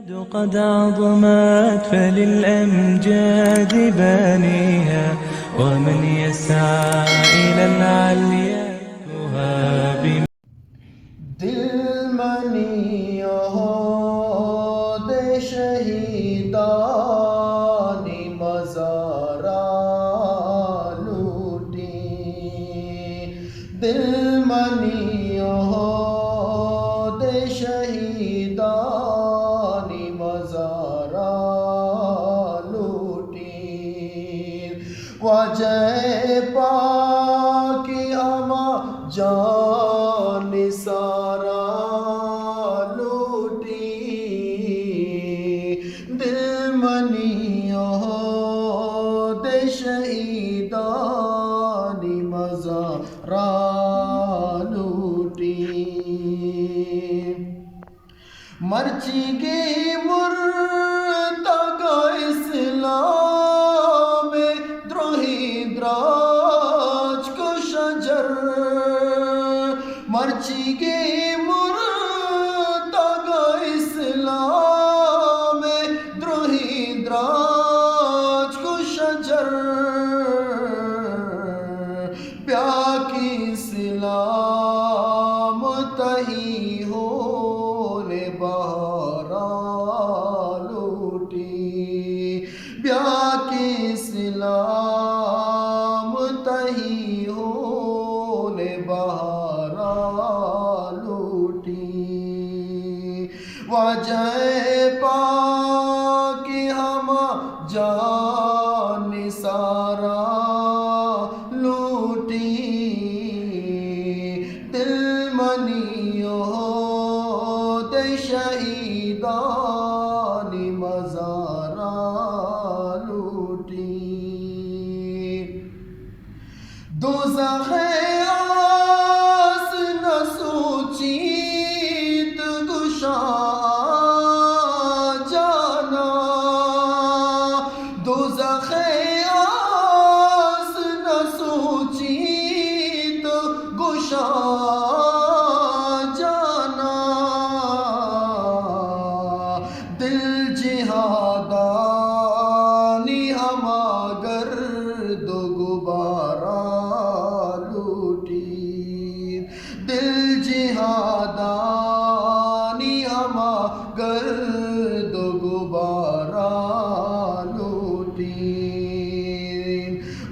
قد عظمت فللأمجاد بانيها ومن يسعى إلى العليا يهاب دل منی عہد شہیدان مزارا لوٹی دل منی عہد شہیدان مزارا لوٹی وجہ پاک ہما جان سارا لوٹی دل منی عہد شہیدان مزارا لوٹی مرچی گی مرتگا اسلام دروہی دراج کو شجر مرچی گی مرتگا اسلام دروہی دراج کو شجر پیاکی اسلام تہی ہونے بہارا لوٹی پیاکی اسلام تہی ہونے بہارا لوٹی وجہ پاک ہما جان سارا لوٹی دل منی عہد شہیدان مزارا لوٹی دوزخ آس نہ سوچیت گشا جانا دوزخ آس نہ سوچیت گشا جانا دل جہادانی ہما گرد و غبارا لوٹی دل جہادانی ہما گرد و غبارا لوٹی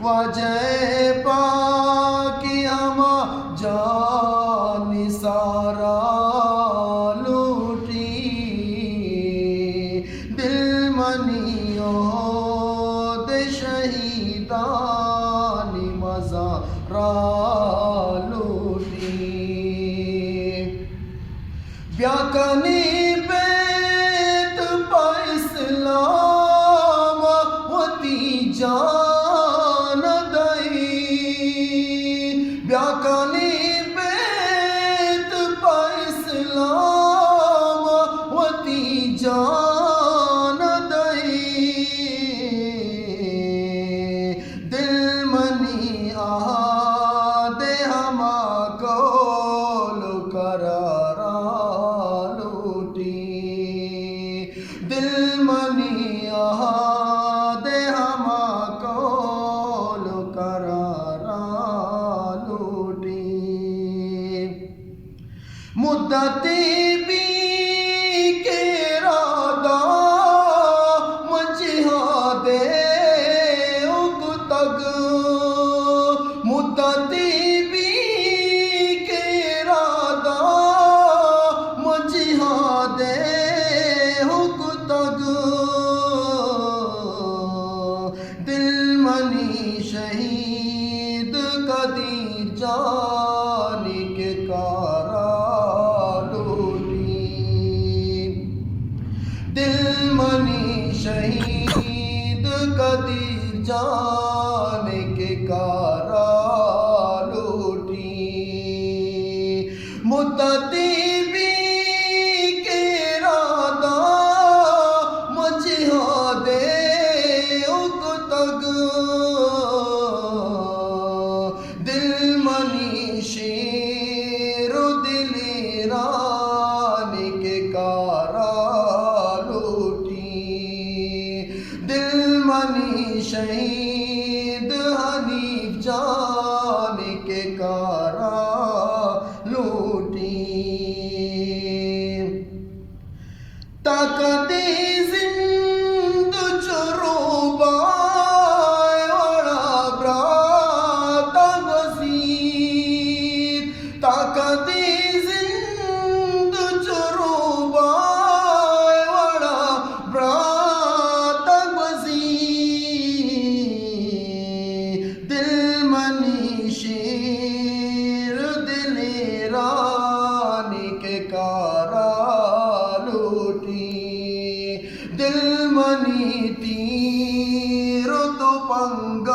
وجہ پاک ہما جان سارا لوٹی دل منی عہد شہیدان مزارا لوٹی بیاکنی بیت پا اسلام وتی جان دئی بیاکنی بیت پا اسلام وتی جان دئی دل منی عہد ہما قول قرارا لوٹی دل منی عہد ہما قول قرارا لوٹی مدتی بھی کے رادہ مجہاد اکتگ مدتی بھی کے رادہ مجہاد اکتگ دل منی شہید قدیر جان کے کارا لوٹی دل منی شہید قدیر جان کے کارا لوٹی مدتی بھی کے رادہ مجہاد اکتگ دل منی شیر و دلیران کے کارا لوٹی شہید حنیف جان کے کارا لوٹی طاقت زند چروبائے وڑا برات وزیر طاقت زند چروبائے وڑا برات وزیر دل منی شیر دل رانی کے کارا دل منی تیر تو پنگ